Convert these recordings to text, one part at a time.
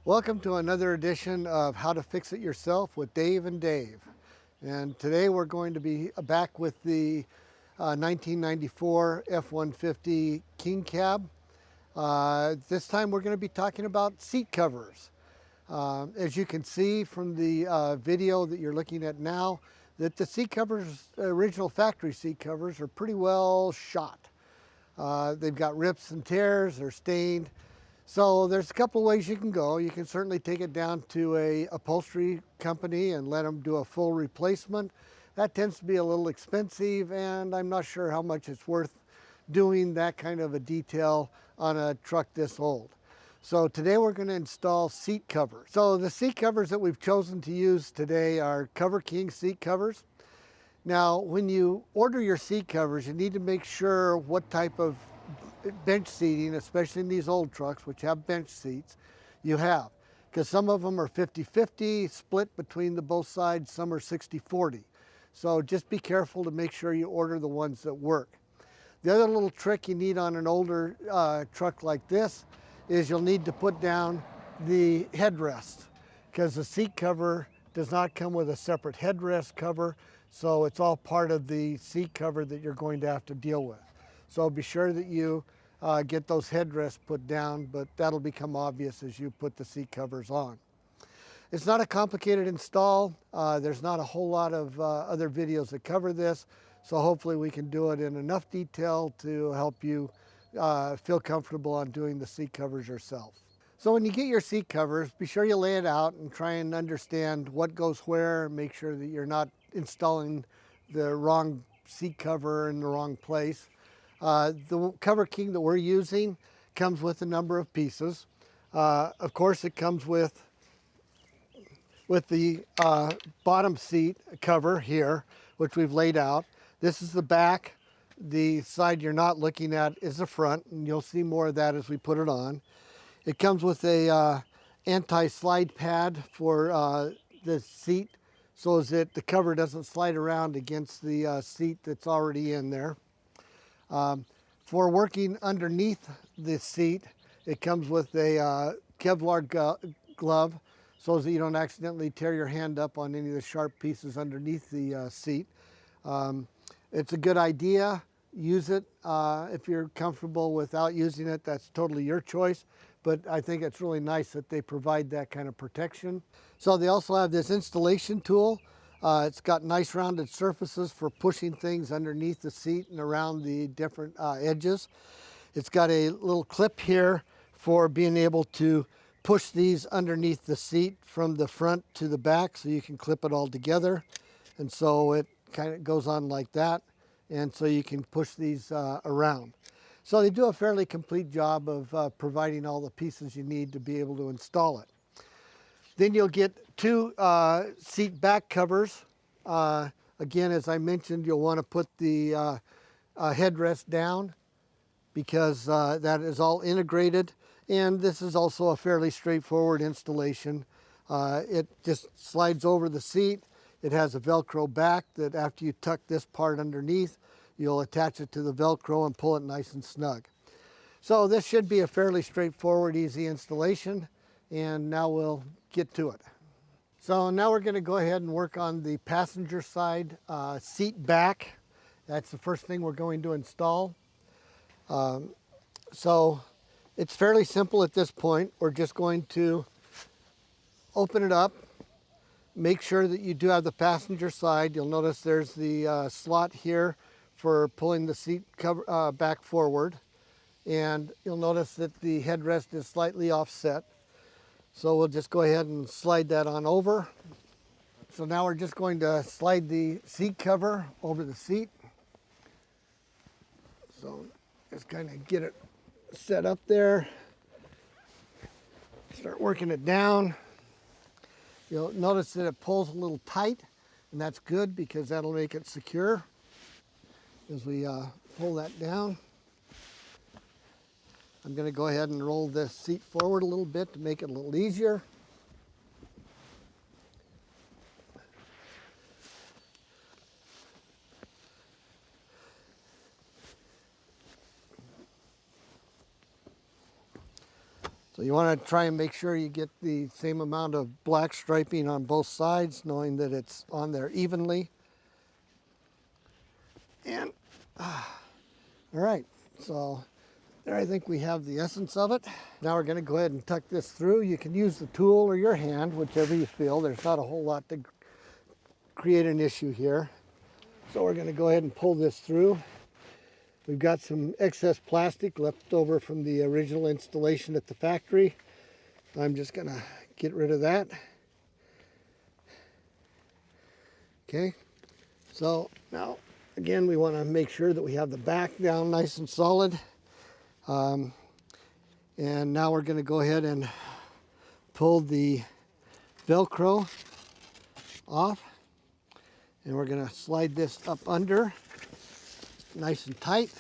Welcome to another edition of How to Fix It Yourself with Dave and Dave. And today we're going to be back with the 1994 F150 King Cab. This time we're going to be talking about seat covers. As you can see from the video that you're looking at now, that the seat covers, original factory seat covers, are pretty well shot. They've got rips and tears, they're stained. So there's a couple of ways you can go. You can certainly take it down to a upholstery company and let them do a full replacement. That tends to be a little expensive, and I'm not sure how much it's worth doing that kind of a detail on a truck this old. So today we're going to install seat covers. So the seat covers that we've chosen to use today are Coverking seat covers. Now, when you order your seat covers, you need to make sure what type of bench seating, especially in these old trucks, which have bench seats, you have. Because some of them are 50-50, split between the both sides, some are 60-40. So just be careful to make sure you order the ones that work. The other little trick you need on an older truck like this is you'll need to put down the headrest, because the seat cover does not come with a separate headrest cover, so it's all part of the seat cover that you're going to have to deal with. So be sure that you get those headrests put down, but that'll become obvious as you put the seat covers on. It's not a complicated install. There's not a whole lot of other videos that cover this, so hopefully we can do it in enough detail to help you feel comfortable on doing the seat covers yourself. So when you get your seat covers, be sure you lay it out and try and understand what goes where, and make sure that you're not installing the wrong seat cover in the wrong place. The Coverking that we're using comes with a number of pieces. Of course, it comes with the bottom seat cover here, which we've laid out. This is the back. The side you're not looking at is the front, and you'll see more of that as we put it on. It comes with a anti-slide pad for the seat, so that the cover doesn't slide around against the seat that's already in there. For working underneath the seat, it comes with a Kevlar glove so that you don't accidentally tear your hand up on any of the sharp pieces underneath the seat. It's a good idea. Use it. If you're comfortable without using it, that's totally your choice. But I think it's really nice that they provide that kind of protection. So they also have this installation tool. It's got nice rounded surfaces for pushing things underneath the seat and around the different edges. It's got a little clip here for being able to push these underneath the seat from the front to the back, so you can clip it all together. And so it kind of goes on like that, and so you can push these around. So they do a fairly complete job of providing all the pieces you need to be able to install it. Then you'll get two seat back covers. Again, as I mentioned, you'll want to put the headrest down, because that is all integrated. And this is also a fairly straightforward installation. It just slides over the seat. It has a Velcro back that after you tuck this part underneath, you'll attach it to the Velcro and pull it nice and snug. So this should be a fairly straightforward, easy installation. And now we'll get to it. So now we're going to go ahead and work on the passenger side seat back. That's the first thing we're going to install. So it's fairly simple at this point. We're just going to open it up, make sure that you do have the passenger side. You'll notice there's the slot here for pulling the seat cover back forward. And you'll notice that the headrest is slightly offset. So we'll just go ahead and slide that on over. So now we're just going to slide the seat cover over the seat. So just kind of get it set up there. Start working it down. You'll notice that it pulls a little tight, and that's good because that'll make it secure as we pull that down. I'm going to go ahead and roll this seat forward a little bit to make it a little easier. So you want to try and make sure you get the same amount of black striping on both sides, knowing that it's on there evenly. And, all right, so there I think we have the essence of it. Now we're going to go ahead and tuck this through. You can use the tool or your hand, whichever you feel. There's not a whole lot to create an issue here. So we're going to go ahead and pull this through. We've got some excess plastic left over from the original installation at the factory. I'm just going to get rid of that. Okay, so now again we want to make sure that we have the back down nice and solid. And now we're going to go ahead and pull the velcro off, and we're going to slide this up under nice and tight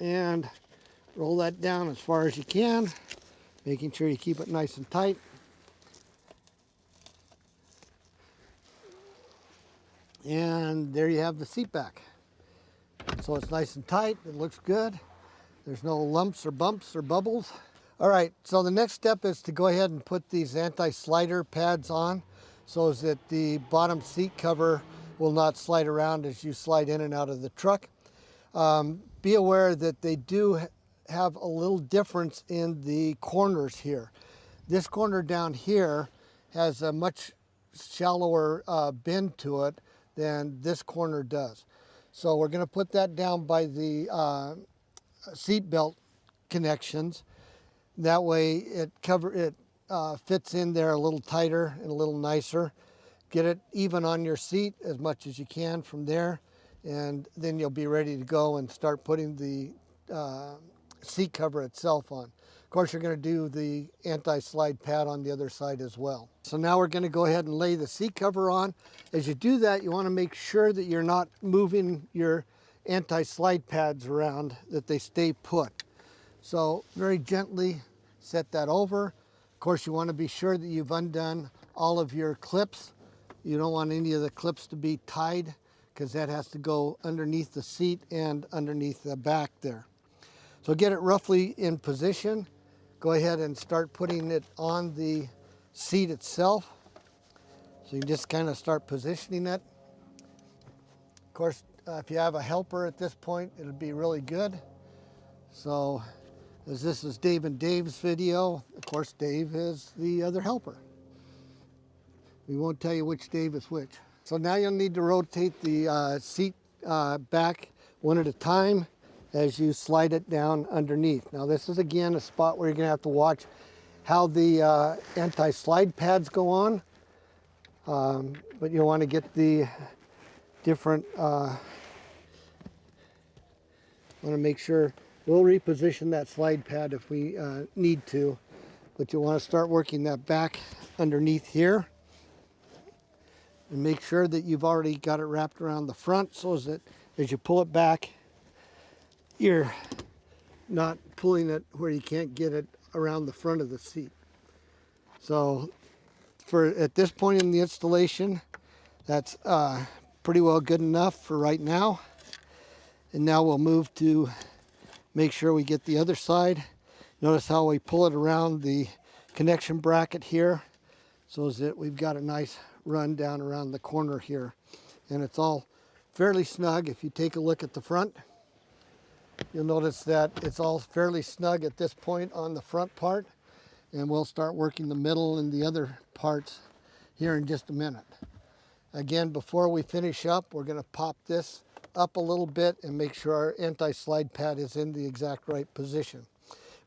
and roll that down as far as you can, making sure you keep it nice and tight. And there you have the seat back. So it's nice and tight, it looks good. There's no lumps or bumps or bubbles. All right, so the next step is to go ahead and put these anti-slider pads on so that the bottom seat cover will not slide around as you slide in and out of the truck. Be aware that they do have a little difference in the corners here. This corner down here has a much shallower bend to it than this corner does. So we're going to put that down by the seat belt connections. That way it fits in there a little tighter and a little nicer. Get it even on your seat as much as you can from there, and then you'll be ready to go and start putting the seat cover itself on. Of course, you're going to do the anti-slide pad on the other side as well. So now we're going to go ahead and lay the seat cover on. As you do that, you want to make sure that you're not moving your anti-slide pads around, that they stay put. So very gently set that over. Of course, you want to be sure that you've undone all of your clips. You don't want any of the clips to be tied, because that has to go underneath the seat and underneath the back there. So get it roughly in position. Go ahead and start putting it on the seat itself. So you just kind of start positioning it. Of course, if you have a helper at this point, it'll be really good. So as this is Dave and Dave's video, of course Dave is the other helper. We won't tell you which Dave is which. So now you'll need to rotate the seat back one at a time as you slide it down underneath. Now this is again a spot where you're going to have to watch how the anti-slide pads go on. But you'll want to get the different, want to make sure, we'll reposition that slide pad if we need to, but you'll want to start working that back underneath here. And make sure that you've already got it wrapped around the front so that as you pull it back, you're not pulling it where you can't get it around the front of the seat. So at this point in the installation, that's pretty well good enough for right now. And now we'll move to make sure we get the other side. Notice how we pull it around the connection bracket here so that we've got a nice run down around the corner here. And it's all fairly snug. If you take a look at the front, you'll notice that it's all fairly snug at this point on the front part, and we'll start working the middle and the other parts here in just a minute. Again, before we finish up, we're going to pop this up a little bit and make sure our anti-slide pad is in the exact right position.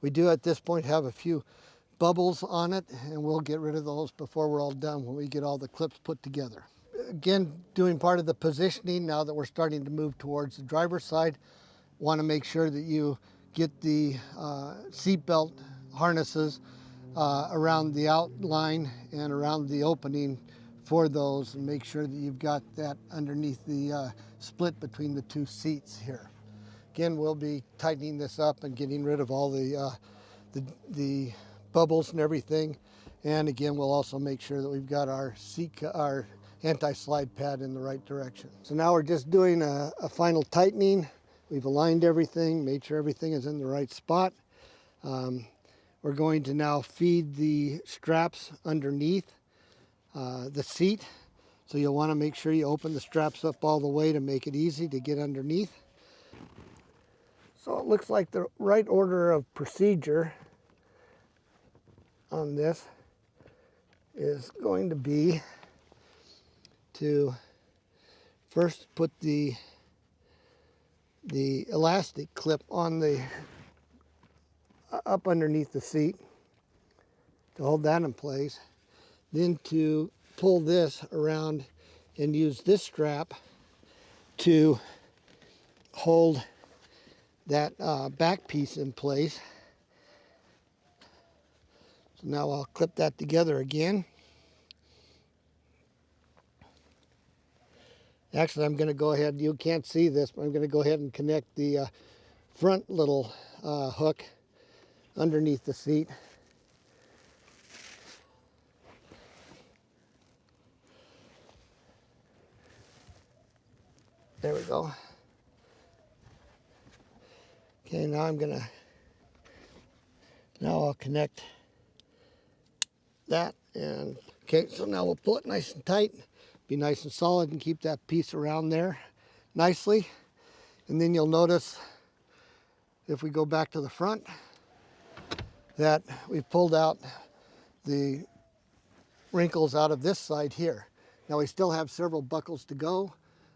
We do at this point have a few bubbles on it, and we'll get rid of those before we're all done when we get all the clips put together. Again, doing part of the positioning now that we're starting to move towards the driver's side. Want to make sure that you get the seat belt harnesses around the outline and around the opening for those, and make sure that you've got that underneath the split between the two seats here. Again, we'll be tightening this up and getting rid of all the bubbles and everything. And again, we'll also make sure that we've got our anti-slide pad in the right direction. So now we're just doing a final tightening. We've aligned everything, made sure everything is in the right spot. We're we're going to now feed the straps underneath the seat. So you'll want to make sure you open the straps up all the way to make it easy to get underneath. So it looks like the right order of procedure on this is going to be to first put the elastic clip on the up underneath the seat to hold that in place, then to pull this around and use this strap to hold that back piece in place. So now I'll clip that together again. Actually, I'm going to go ahead, you can't see this, but I'm going to go ahead and connect the front little hook underneath the seat. There we go. Okay, now I'll connect that, and okay, so now we'll pull it nice and tight, be nice and solid, and keep that piece around there nicely. And then you'll notice, if we go back to the front, that we've pulled out the wrinkles out of this side here. Now we still have several buckles to go.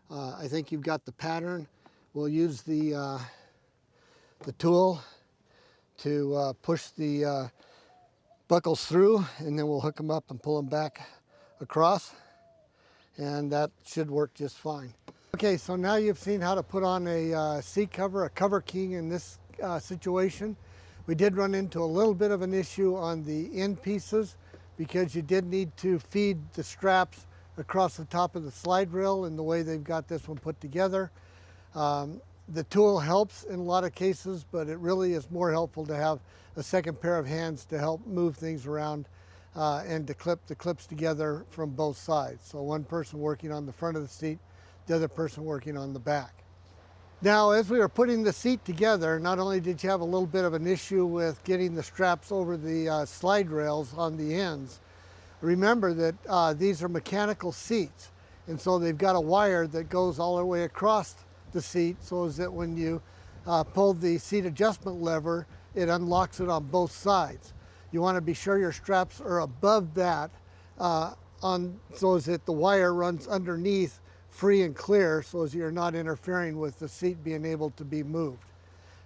I think you've got the pattern. We'll use the tool to push the buckles through, and then we'll hook them up and pull them back across, and that should work just fine. Okay, so now you've seen how to put on a seat cover, a Coverking in this situation. We did run into a little bit of an issue on the end pieces because you did need to feed the straps across the top of the slide rail in the way they've got this one put together. The tool helps in a lot of cases, but it really is more helpful to have a second pair of hands to help move things around and to clip the clips together from both sides. So one person working on the front of the seat, the other person working on the back. Now, as we were putting the seat together, not only did you have a little bit of an issue with getting the straps over the slide rails on the ends, remember that these are mechanical seats, and so they've got a wire that goes all the way across the seat, so as that when you pull the seat adjustment lever, it unlocks it on both sides. You want to be sure your straps are above that so as that the wire runs underneath free and clear, so as you're not interfering with the seat being able to be moved.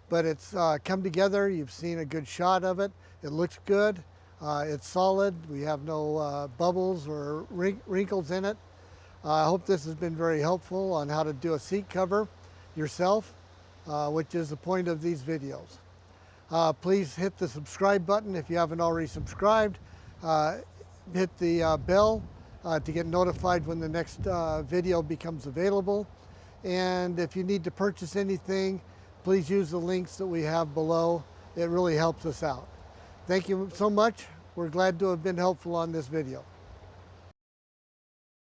But it's come together. You've seen a good shot of it. It looks good. It's solid. We have no bubbles or wrinkles in it. I hope this has been very helpful on how to do a seat cover yourself, which is the point of these videos. Please hit the subscribe button if you haven't already subscribed. Hit the bell to get notified when the next video becomes available. And if you need to purchase anything, please use the links that we have below. It really helps us out. Thank you so much. We're glad to have been helpful on this video.